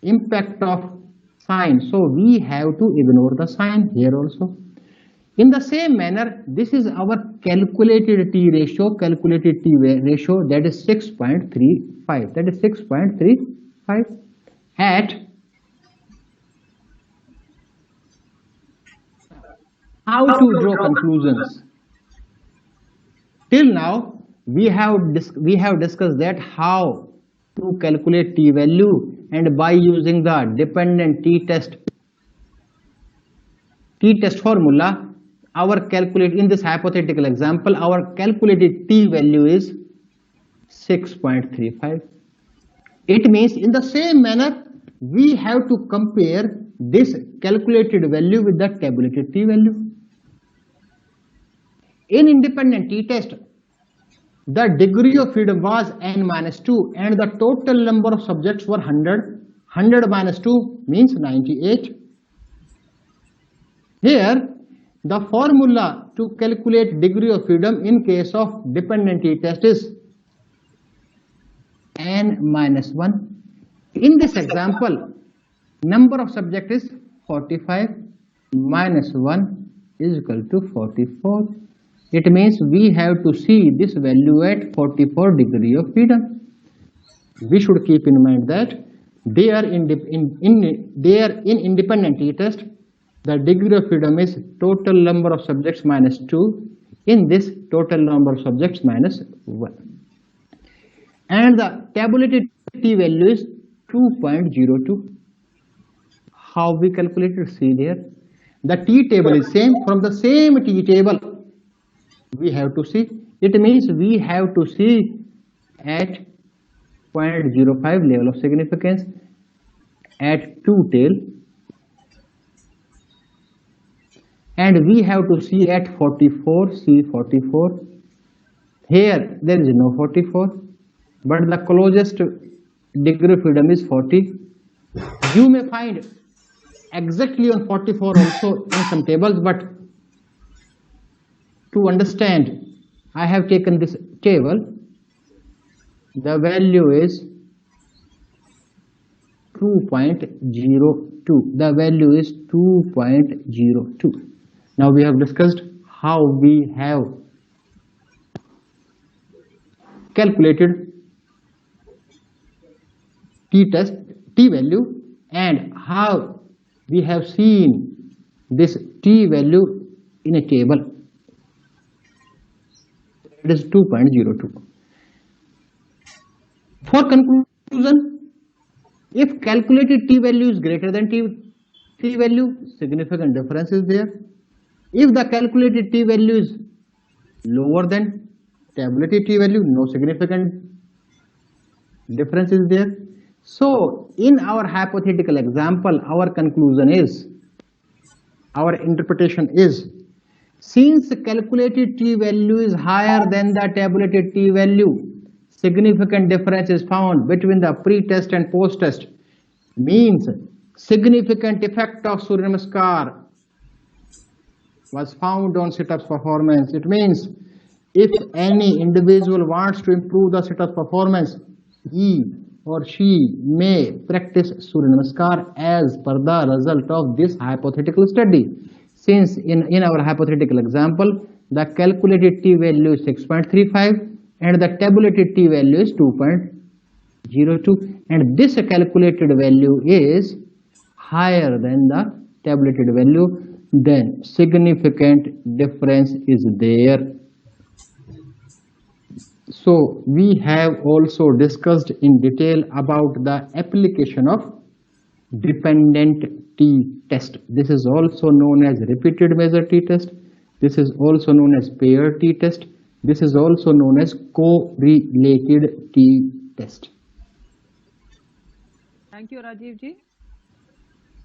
impact of sign, so we have to ignore the sign here also. In the same manner, this is our calculated T ratio, that is 6.35, that is 6.35 at how to draw conclusions. Till now we have discussed that how to calculate T value, and by using the dependent t-test formula, in this hypothetical example, our calculated T value is 6.35. It means in the same manner we have to compare this calculated value with the tabulated T value. In independent t-test, the degree of freedom was n-2 and the total number of subjects were 100. 100 minus 2 means 98. Here, the formula to calculate degree of freedom in case of dependent t-test is n-1. In this example, number of subjects is 45 minus 1 is equal to 44. It means we have to see this value at 44 degree of freedom. We should keep in mind that they are in independent t-test. The degree of freedom is total number of subjects minus 2. In this, total number of subjects minus 1. And the tabulated T value is 2.02. How we calculated? See there. The T table is same. From the same T table, we have to see. It means we have to see at 0.05 level of significance. at 2 tail, and we have to see at 44, see 44. Here there is no 44, but the closest degree of freedom is 40. You may find exactly on 44 also in some tables, but to understand, I have taken this table. The value is 2.02. The value is 2.02. Now we have discussed how we have calculated t-test, t-value, and how we have seen this t-value in a table. It is 2.02. For conclusion, if calculated t-value is greater than t-value, significant difference is there. If the calculated t-value is lower than tabulated t-value, no significant difference is there. So, in our hypothetical example, our conclusion is, our interpretation is, since calculated t-value is higher than the tabulated t-value, significant difference is found between the pre-test and post-test, means significant effect of Surya Namaskar was found on sit-ups performance. It means if any individual wants to improve the sit-ups performance, he or she may practice Surya Namaskar as per the result of this hypothetical study. Since in our hypothetical example, the calculated t-value is 6.35 and the tabulated t-value is 2.02, and this calculated value is higher than the tabulated value, then significant difference is there. So we have also discussed in detail about the application of dependent t-test. This is also known as repeated measure t-test. This is also known as pair t-test. This is also known as correlated t-test. Thank you, Rajiv ji.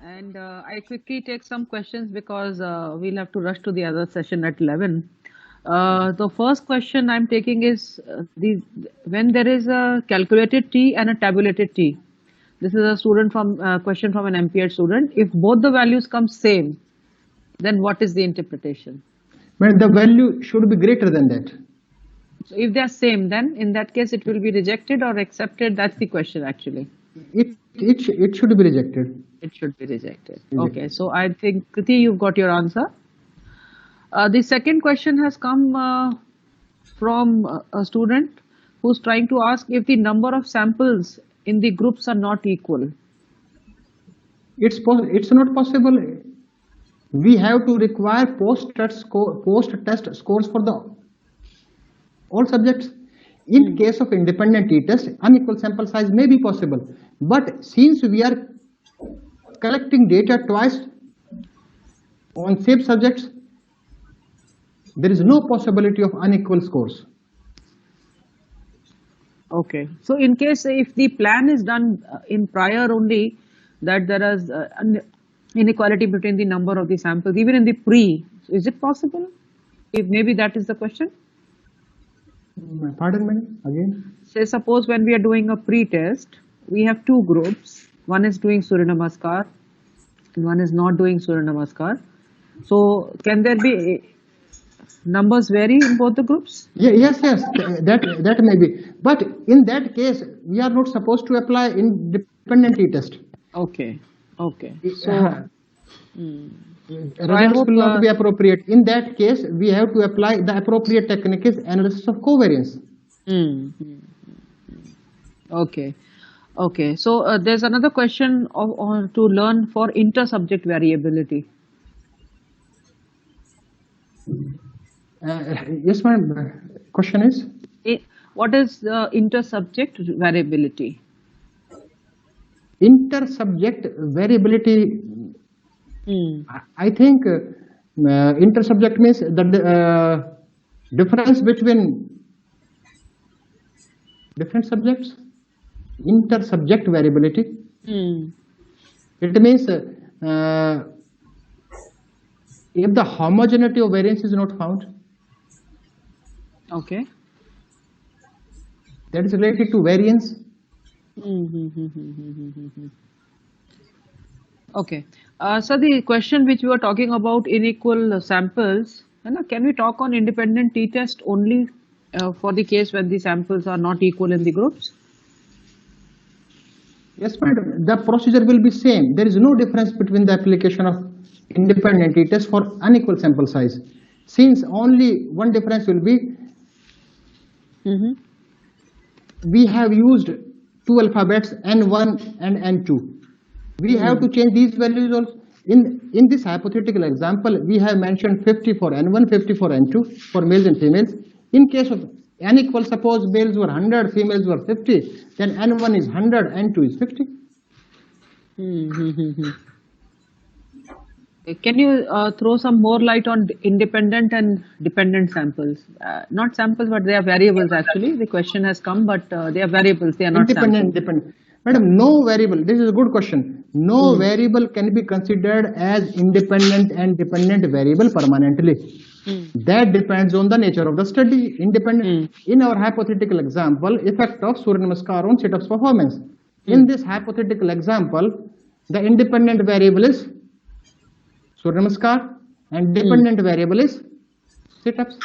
And I quickly take some questions because we'll have to rush to the other session at 11. The first question I'm taking is when there is a calculated T and a tabulated T. This is a student question from an MPH student. If both the values come same, then what is the interpretation? Well, the value should be greater than that. So if they are same, then in that case it will be rejected or accepted. That's the question actually. It should be rejected. It should be rejected. Okay, so I think Kriti, you've got your answer. The second question has come from a student who's trying to ask if the number of samples in the groups are not equal. It's not possible. We have to require post-test scores for all subjects. In case of independent t-test, unequal sample size may be possible. But since we are collecting data twice on same subjects, there is no possibility of unequal scores. Okay. So in case if the plan is done in prior only, that there is an inequality between the number of the samples, even in the pre, is it possible? If maybe that is the question. Pardon me again. Say suppose when we are doing a pre-test, we have two groups. One is doing Surya Namaskar and one is not doing Surya Namaskar. So can there be numbers vary in both the groups? Yes, that may be. But in that case, we are not supposed to apply independent t-test. Okay. So results will not be appropriate. In that case, we have to apply the appropriate technique is analysis of covariance. Okay. So there's another question to learn for inter-subject variability. Yes, ma'am. Question is? What is inter-subject variability? Inter-subject variability. I think inter-subject means the difference between different subjects. Inter-subject variability. It means if the homogeneity of variance is not found, Okay. that is related to variance. Okay. So the question which we were talking about unequal samples, can we talk on independent t-test only for the case when the samples are not equal in the groups? Yes, madam. The procedure will be same. There is no difference between the application of independent t-test for unequal sample size. Since only one difference will be, we have used two alphabets N1 and N2. We have to change these values also. In this hypothetical example, we have mentioned 50 for N1, 50 for N2 for males and females. In case of unequal, suppose males were 100, females were 50, then N1 is 100, N2 is 50. Can you throw some more light on independent and dependent samples? Not samples, but they are variables actually. The question has come, but they are variables, they are not Independent, samples. dependent. Madam, no variable, this is a good question. No variable can be considered as independent and dependent variable permanently. That depends on the nature of the study. Independent. In our hypothetical example, effect of Surya Namaskar on sit-ups performance. In this hypothetical example, the independent variable is Surya Namaskar and dependent variable is sit-ups.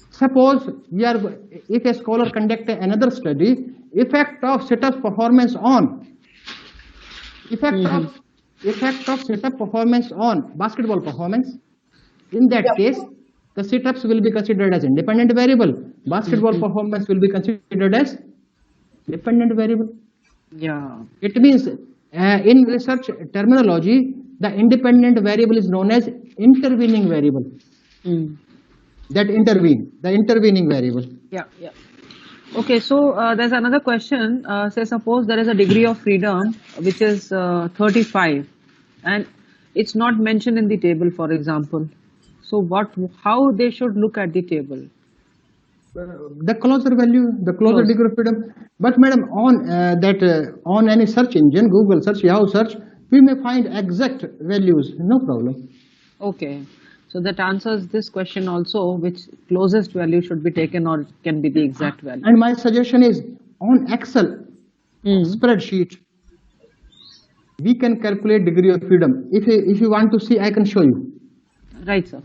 Suppose if a scholar conduct another study, effect of sit-ups performance on sit-up performance on basketball performance. In that case, the sit-ups will be considered as independent variable. Basketball performance will be considered as dependent variable. Yeah. It means in research terminology, the independent variable is known as intervening variable. That intervene, the intervening variable. Yeah. Okay, so there's another question. Say suppose there is a degree of freedom which is 35 and it's not mentioned in the table, for example. So how they should look at the table? The closer value, the closer degree of freedom. But madam, on any search engine, Google search, Yahoo search, we may find exact values, no problem. Okay, so that answers this question also, which closest value should be taken or can be the exact value. And my suggestion is on Excel spreadsheet, we can calculate degree of freedom. If you want to see, I can show you. Right, sir.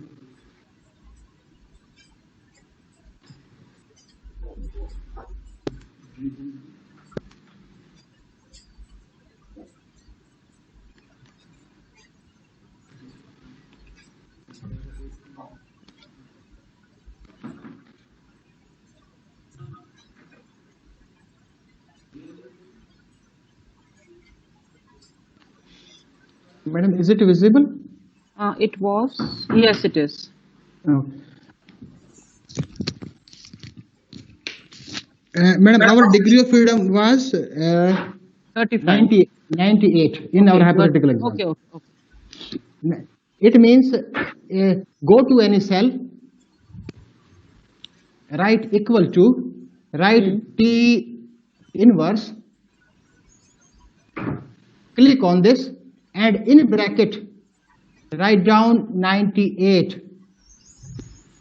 Madam, is it visible? It was. Yes, it is. Madam, our degree of freedom was 35. 98 in our hypothetical example. Okay. It means go to any cell, write equal to, write T inverse, click on this, and in bracket write down 98.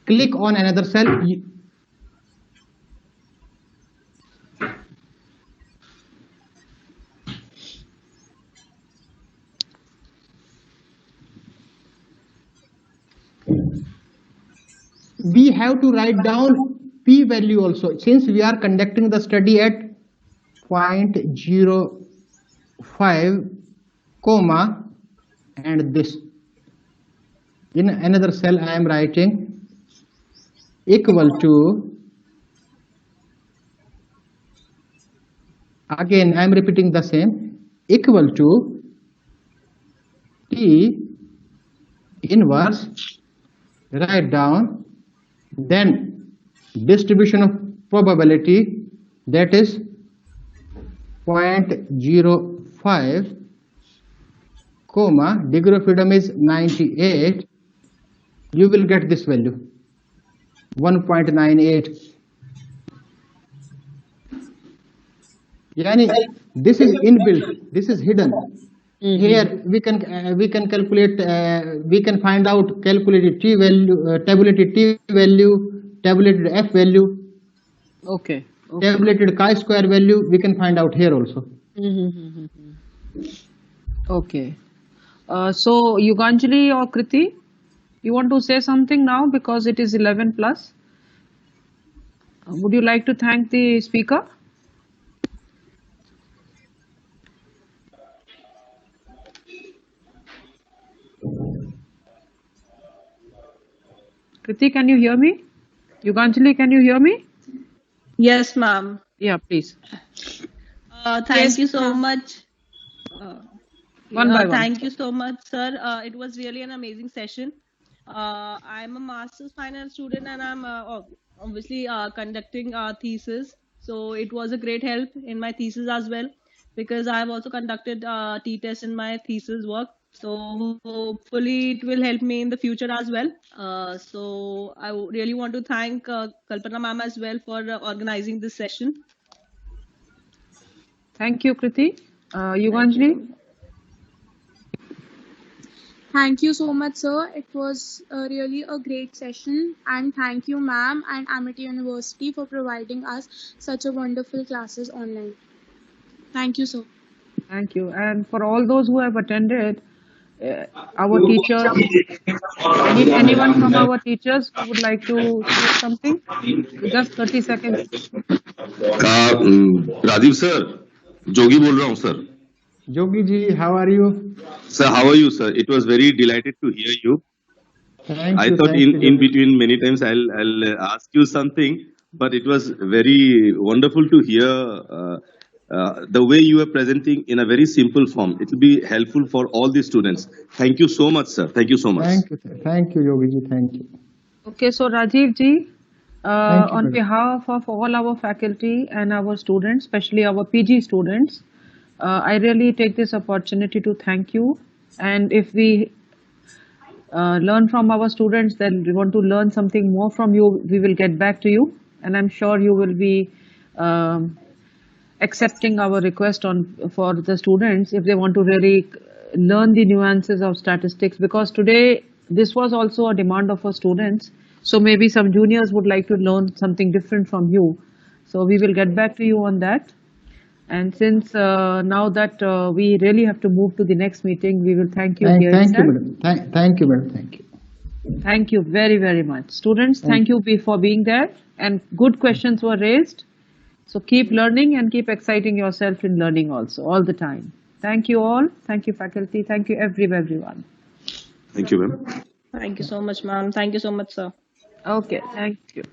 Click on another cell. We have to write down p value also, since we are conducting the study at 0.05 comma and this. In another cell I am writing equal to, again I am repeating the same, equal to T inverse, write down, then distribution of probability, that is 0.05 comma degree of freedom is 98. You will get this value 1.98. Yani, this is inbuilt, this is hidden. Here we can calculate, we can find out calculated t value, tabulated t value, tabulated f value, Okay. tabulated chi-square value. We can find out here also. Okay. So Yuganjali or Kriti, you want to say something now because it is 11 plus? Would you like to thank the speaker? Kriti, can you hear me? Yuganjali, can you hear me? Yes, ma'am. Yeah, please. Thank you so much. One by one. Thank you so much, sir. It was really an amazing session. I'm a master's final student and I'm obviously conducting a thesis. So it was a great help in my thesis as well because I've also conducted t-test in my thesis work. So hopefully it will help me in the future as well. So I really want to thank Kalpana ma'am as well for organizing this session. Thank you, Kriti. Yuganjali? Thank you so much, sir. It was really a great session, and thank you, ma'am, and Amity University for providing us such a wonderful classes online. Thank you, sir. Thank you. And for all those who have attended, our teachers, anyone from our teachers who would like to say something? Just 30 seconds. Rajiv sir, Jogi बोल रहा हूँ sir. Jogi ji, how are you? Sir, how are you, sir? It was very delighted to hear you. Thank I you. thought thank you, in Jogi. between many times I'll ask you something, but it was very wonderful to hear the way you are presenting in a very simple form. It will be helpful for all the students. Thank you so much, sir. Thank you so much. Thank you, sir. Thank you, Jogi ji. Thank you. Okay, so Rajiv ji, Thank you, on madam. behalf of all our faculty and our students, especially our PG students, I really take this opportunity to thank you. And if we learn from our students, then we want to learn something more from you, we will get back to you. And I'm sure you will be accepting our request for the students if they want to really learn the nuances of statistics, because today this was also a demand of our students. So maybe some juniors would like to learn something different from you. So we will get back to you on that. And since now that we really have to move to the next meeting, we will thank you here. Thank you, itself. madam. Thank you, madam. Thank you. Thank you very, very much. Students, thank you for being there, and good questions were raised. So keep learning and keep exciting yourself in learning also, all the time. Thank you all. Thank you, faculty. Thank you, everyone. Thank you, ma'am. Thank you so much, ma'am. Thank you so much, sir. Okay, thank you.